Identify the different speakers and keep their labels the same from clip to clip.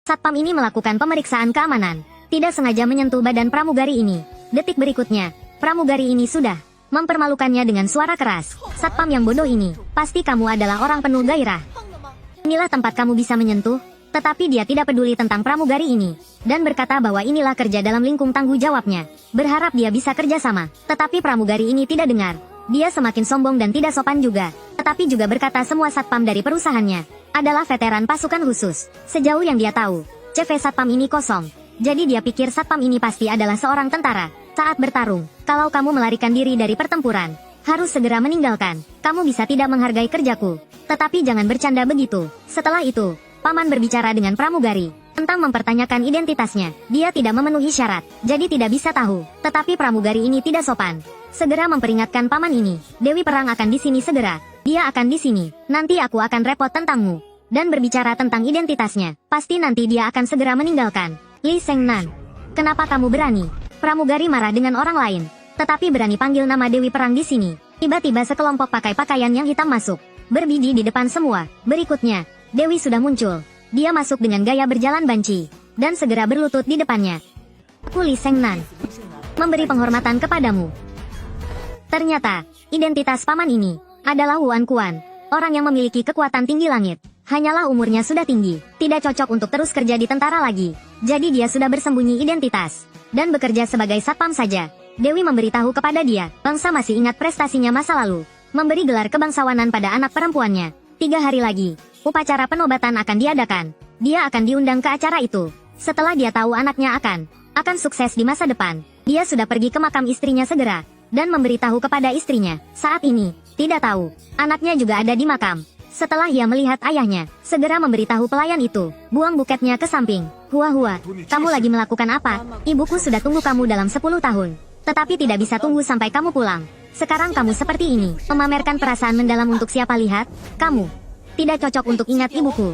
Speaker 1: Satpam ini melakukan pemeriksaan keamanan. Tidak sengaja menyentuh badan pramugari ini. Detik berikutnya, pramugari ini sudah mempermalukannya dengan suara keras. Satpam yang bodoh ini, pasti kamu adalah orang penuh gairah. Inilah tempat kamu bisa menyentuh. Tetapi dia tidak peduli tentang pramugari ini, dan berkata bahwa inilah kerja dalam lingkup tanggung jawabnya. Berharap dia bisa kerja sama, tetapi pramugari ini tidak dengar. Dia semakin sombong dan tidak sopan juga. Tetapi juga berkata semua satpam dari perusahaannya adalah veteran pasukan khusus. Sejauh yang dia tahu, CV satpam ini kosong. Jadi dia pikir satpam ini pasti adalah seorang tentara. Saat bertarung, kalau kamu melarikan diri dari pertempuran, harus segera meninggalkan. Kamu bisa tidak menghargai kerjaku. Tetapi jangan bercanda begitu. Setelah itu, Paman berbicara dengan pramugari tentang mempertanyakan identitasnya. Dia tidak memenuhi syarat, jadi tidak bisa tahu. Tetapi pramugari ini tidak sopan. Segera memperingatkan paman ini. Dewi Perang akan di sini segera. Dia akan di sini. Nanti aku akan repot tentangmu. Dan berbicara tentang identitasnya. Pasti nanti dia akan segera meninggalkan. Li Sengnan, kenapa kamu berani? Pramugari marah dengan orang lain. Tetapi berani panggil nama Dewi Perang di sini. Tiba-tiba sekelompok pakai pakaian yang hitam masuk. Berbidi di depan semua. Berikutnya, Dewi sudah muncul. Dia masuk dengan gaya berjalan banci, dan segera berlutut di depannya. Aku Li Sengnan, memberi penghormatan kepadamu. Ternyata, identitas paman ini adalah Wuan Kuan, orang yang memiliki kekuatan tinggi langit. Hanyalah umurnya sudah tinggi, tidak cocok untuk terus kerja di tentara lagi. Jadi dia sudah bersembunyi identitas, dan bekerja sebagai satpam saja. Dewi memberitahu kepada dia, bangsa masih ingat prestasinya masa lalu, memberi gelar kebangsawanan pada anak perempuannya. 3 hari lagi, upacara penobatan akan diadakan. Dia akan diundang ke acara itu. Setelah dia tahu anaknya akan sukses di masa depan, dia sudah pergi ke makam istrinya segera, dan memberitahu kepada istrinya. Saat ini, tidak tahu, anaknya juga ada di makam. Setelah ia melihat ayahnya, segera memberitahu pelayan itu, buang buketnya ke samping. Hua, kamu lagi melakukan apa? Ibuku sudah tunggu kamu dalam 10 tahun. Tetapi tidak bisa tunggu sampai kamu pulang. Sekarang kamu seperti ini, memamerkan perasaan mendalam untuk siapa lihat? Kamu tidak cocok untuk ingat ibuku.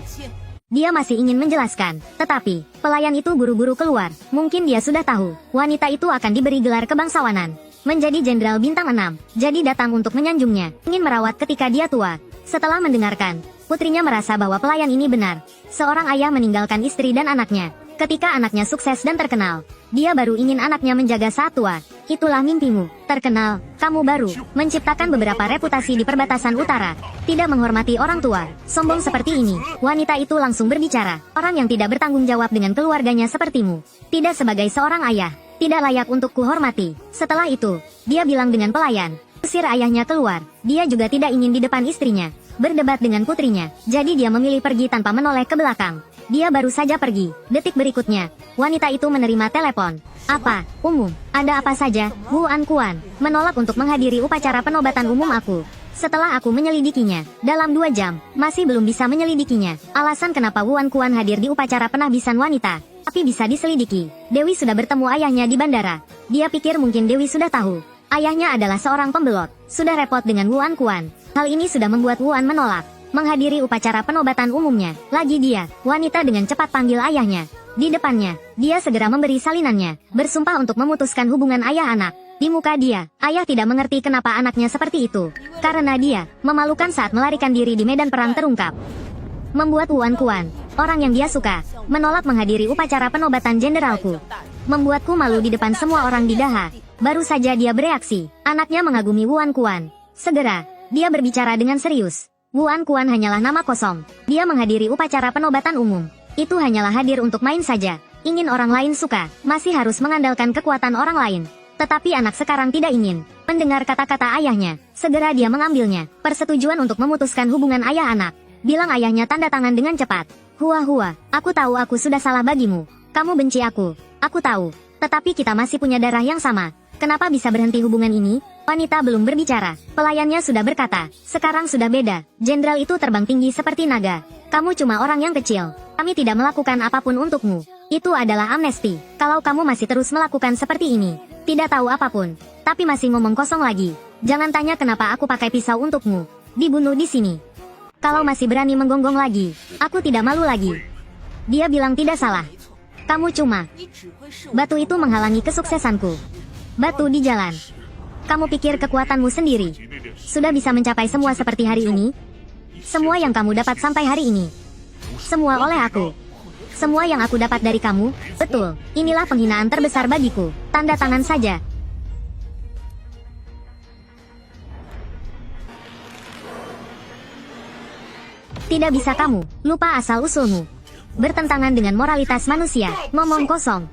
Speaker 1: Dia masih ingin menjelaskan, tetapi pelayan itu buru-buru keluar. Mungkin dia sudah tahu, wanita itu akan diberi gelar kebangsawanan, menjadi jenderal bintang 6. Jadi datang untuk menyanjungnya, ingin merawat ketika dia tua. Setelah mendengarkan, putrinya merasa bahwa pelayan ini benar. Seorang ayah meninggalkan istri dan anaknya. Ketika anaknya sukses dan terkenal, dia baru ingin anaknya menjaga saat tua. Itulah mimpimu, terkenal, kamu baru menciptakan beberapa reputasi di perbatasan utara. Tidak menghormati orang tua, sombong seperti ini. Wanita itu langsung berbicara, orang yang tidak bertanggung jawab dengan keluarganya sepertimu. Tidak sebagai seorang ayah, tidak layak untuk kuhormati. Setelah itu, dia bilang dengan pelayan, usir ayahnya keluar. Dia juga tidak ingin di depan istrinya berdebat dengan putrinya, jadi dia memilih pergi tanpa menoleh ke belakang. Dia baru saja pergi. Detik berikutnya, wanita itu menerima telepon. Apa, umum, ada apa saja? Wuan Kuan menolak untuk menghadiri upacara penobatan umum aku. Setelah aku menyelidikinya, dalam 2 jam, masih belum bisa menyelidikinya. Alasan kenapa Wuan Kuan hadir di upacara penahbisan wanita, tapi bisa diselidiki. Dewi sudah bertemu ayahnya di bandara. Dia pikir mungkin Dewi sudah tahu. Ayahnya adalah seorang pembelot. Sudah repot dengan Wuan Kuan. Hal ini sudah membuat Wuan menolak menghadiri upacara penobatan umumnya. Lagi dia, wanita dengan cepat panggil ayahnya. Di depannya, dia segera memberi salinannya, bersumpah untuk memutuskan hubungan ayah anak. Di muka dia, ayah tidak mengerti kenapa anaknya seperti itu. Karena dia, memalukan saat melarikan diri di medan perang terungkap. Membuat Wuan Kuan, orang yang dia suka, menolak menghadiri upacara penobatan jenderalku. Membuatku malu di depan semua orang di Daha. Baru saja dia bereaksi, anaknya mengagumi Wuan Kuan. Segera, dia berbicara dengan serius. Wuan Kuan hanyalah nama kosong. Dia menghadiri upacara penobatan umum. Itu hanyalah hadir untuk main saja. Ingin orang lain suka, masih harus mengandalkan kekuatan orang lain. Tetapi anak sekarang tidak ingin mendengar kata-kata ayahnya. Segera dia mengambilnya, persetujuan untuk memutuskan hubungan ayah anak. Bilang ayahnya tanda tangan dengan cepat. Hua, aku tahu aku sudah salah bagimu. Kamu benci aku tahu. Tetapi kita masih punya darah yang sama. Kenapa bisa berhenti hubungan ini? Wanita belum berbicara. Pelayannya sudah berkata, sekarang sudah beda. Jenderal itu terbang tinggi seperti naga. Kamu cuma orang yang kecil. Kami tidak melakukan apapun untukmu. Itu adalah amnesti. Kalau kamu masih terus melakukan seperti ini, tidak tahu apapun, tapi masih ngomong kosong lagi. Jangan tanya kenapa aku pakai pisau untukmu. Dibunuh di sini. Kalau masih berani menggonggong lagi, aku tidak malu lagi. Dia bilang tidak salah. Kamu cuma batu itu menghalangi kesuksesanku. Batu di jalan. Kamu pikir kekuatanmu sendiri sudah bisa mencapai semua seperti hari ini? Semua yang kamu dapat sampai hari ini, semua oleh aku. Semua yang aku dapat dari kamu, betul, inilah penghinaan terbesar bagiku. Tanda tangan saja. Tidak bisa kamu, lupa asal-usulmu. Bertentangan dengan moralitas manusia, ngomong kosong.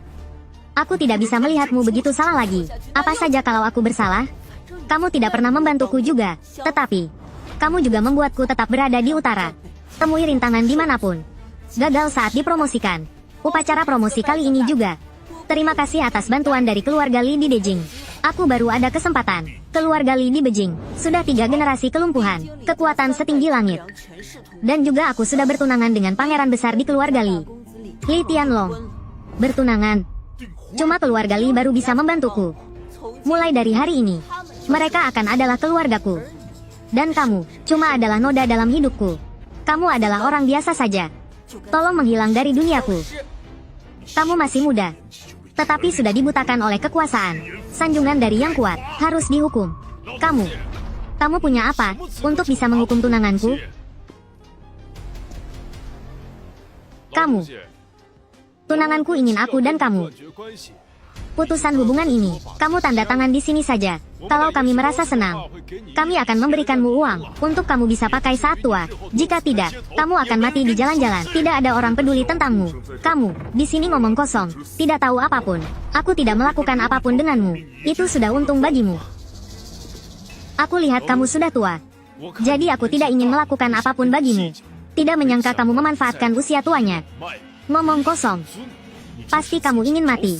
Speaker 1: Aku tidak bisa melihatmu begitu salah lagi. Apa saja kalau aku bersalah? Kamu tidak pernah membantuku juga, tetapi kamu juga membuatku tetap berada di utara. Temui rintangan dimanapun. Gagal saat dipromosikan. Upacara promosi kali ini juga. Terima kasih atas bantuan dari keluarga Li di Beijing. Aku baru ada kesempatan. Keluarga Li di Beijing sudah 3 generasi kelumpuhan, kekuatan setinggi langit. Dan juga aku sudah bertunangan dengan pangeran besar di keluarga Li, Li Tianlong. Bertunangan. Cuma keluarga Li baru bisa membantuku. Mulai dari hari ini, mereka akan adalah keluargaku. Dan kamu cuma adalah noda dalam hidupku. Kamu adalah orang biasa saja. Tolong menghilang dari duniaku. Kamu masih muda, tetapi sudah dibutakan oleh kekuasaan. Sanjungan dari yang kuat harus dihukum. Kamu punya apa untuk bisa menghukum tunanganku? Tunanganku ingin aku dan kamu. Putusan hubungan ini, kamu tanda tangan di sini saja. Kalau kami merasa senang, kami akan memberikanmu uang untuk kamu bisa pakai saat tua. Jika tidak, kamu akan mati di jalan-jalan. Tidak ada orang peduli tentangmu. Kamu di sini ngomong kosong, tidak tahu apapun. Aku tidak melakukan apapun denganmu. Itu sudah untung bagimu. Aku lihat kamu sudah tua. Jadi aku tidak ingin melakukan apapun bagimu. Tidak menyangka kamu memanfaatkan usia tuanya. Ngomong kosong. Pasti kamu ingin mati.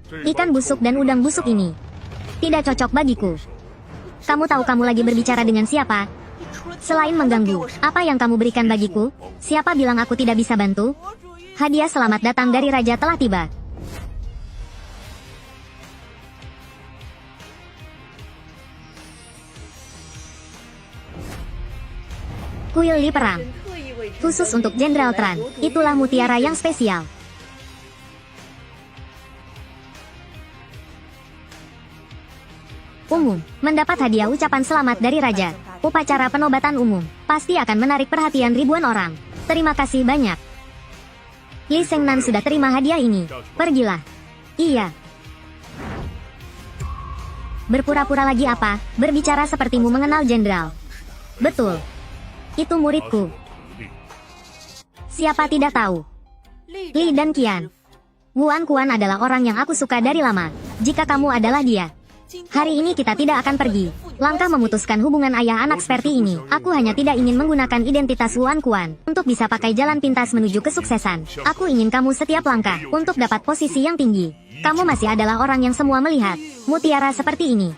Speaker 1: Ikan busuk dan udang busuk ini tidak cocok bagiku. Kamu tahu kamu lagi berbicara dengan siapa? Selain mengganggu, apa yang kamu berikan bagiku? Siapa bilang aku tidak bisa bantu? Hadiah selamat datang dari raja telah tiba. Kuil Li perang. Khusus untuk Jenderal Tran, itulah mutiara yang spesial. Umum, mendapat hadiah ucapan selamat dari Raja. Upacara penobatan umum, pasti akan menarik perhatian ribuan orang. Terima kasih banyak. Li Shengnan sudah terima hadiah ini. Pergilah. Iya. Berpura-pura lagi apa? Berbicara sepertimu mengenal jenderal. Betul. Itu muridku. Siapa tidak tahu? Li dan Qian. Wuan Kuan adalah orang yang aku suka dari lama. Jika kamu adalah dia, hari ini kita tidak akan pergi. Langkah memutuskan hubungan ayah anak seperti ini. Aku hanya tidak ingin menggunakan identitas Wuan Kuan untuk bisa pakai jalan pintas menuju kesuksesan. Aku ingin kamu setiap langkah untuk dapat posisi yang tinggi. Kamu masih adalah orang yang semua melihat. Mutiara seperti ini.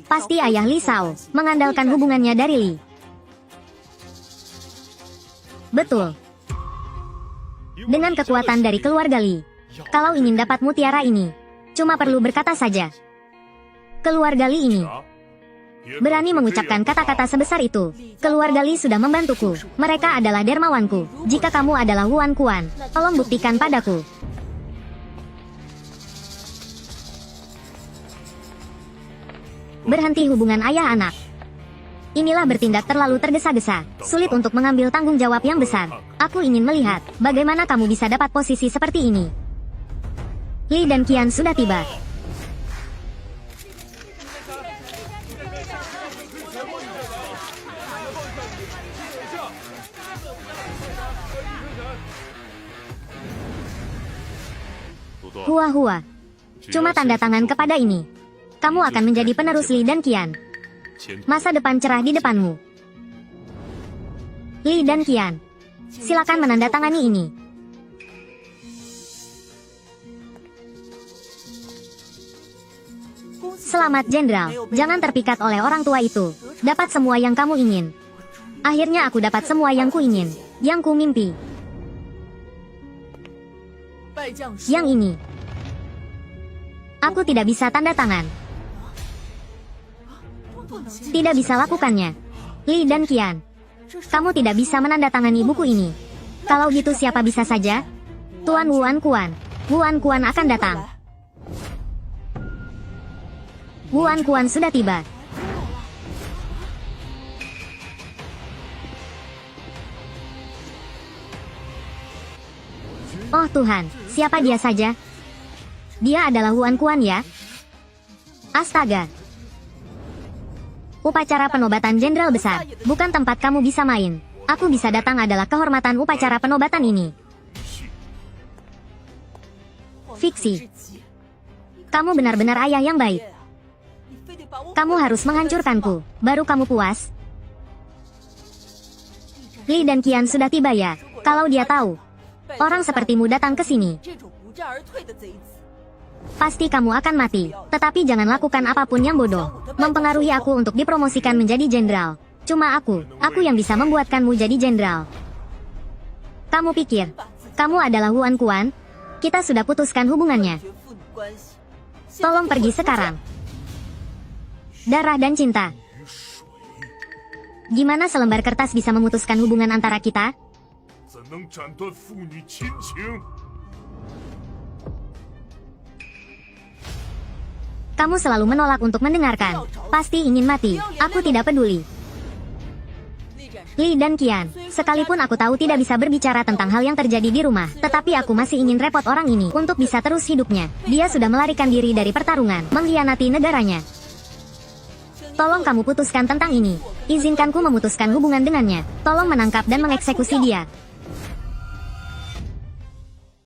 Speaker 1: Pasti ayah Li Shao mengandalkan hubungannya dari Li. Betul. Dengan kekuatan dari keluarga Li, kalau ingin dapat mutiara ini, cuma perlu berkata saja. Keluarga Li ini berani mengucapkan kata-kata sebesar itu. Keluarga Li sudah membantuku. Mereka adalah dermawanku. Jika kamu adalah Wuan Kuan, tolong buktikan padaku. Berhenti hubungan ayah anak. Inilah bertindak terlalu tergesa-gesa. Sulit untuk mengambil tanggung jawab yang besar. Aku ingin melihat bagaimana kamu bisa dapat posisi seperti ini. Li dan Qian sudah tiba. Hua-hua. Cuma tanda tangan kepada ini. Kamu akan menjadi penerus Li dan Qian. Masa depan cerah di depanmu. Li dan Qian, silakan menandatangani ini. Selamat Jenderal, jangan terpikat oleh orang tua itu. Dapat semua yang kamu ingin. Akhirnya aku dapat semua yang ku ingin, yang ku mimpi. Yang ini, aku tidak bisa tanda tangan. Tidak bisa lakukannya. Li dan Qian, kamu tidak bisa menandatangani buku ini. Kalau gitu siapa bisa saja? Tuan Wuan Kuan. Wuan Kuan akan datang. Wuan Kuan sudah tiba. Oh Tuhan, siapa dia saja? Dia adalah Huan Quan ya? Astaga. Upacara penobatan jenderal besar, bukan tempat kamu bisa main. Aku bisa datang adalah kehormatan upacara penobatan ini. Fiksi. Kamu benar-benar ayah yang baik. Kamu harus menghancurkanku, baru kamu puas. Li dan Qian sudah tiba ya. Kalau dia tahu, orang sepertimu datang ke sini, pasti kamu akan mati. Tetapi jangan lakukan apapun yang bodoh, mempengaruhi aku untuk dipromosikan menjadi jenderal. Cuma aku yang bisa membuatkanmu jadi jenderal. Kamu pikir, kamu adalah Huan Quan? Kita sudah putuskan hubungannya. Tolong pergi sekarang. Darah dan cinta. Gimana selembar kertas bisa memutuskan hubungan antara kita? Kamu selalu menolak untuk mendengarkan. Pasti ingin mati. Aku tidak peduli. Li dan Qian, sekalipun aku tahu tidak bisa berbicara tentang hal yang terjadi di rumah, tetapi aku masih ingin repot orang ini untuk bisa terus hidupnya. Dia sudah melarikan diri dari pertarungan, mengkhianati negaranya. Tolong kamu putuskan tentang ini. Izinkanku memutuskan hubungan dengannya. Tolong menangkap dan mengeksekusi dia.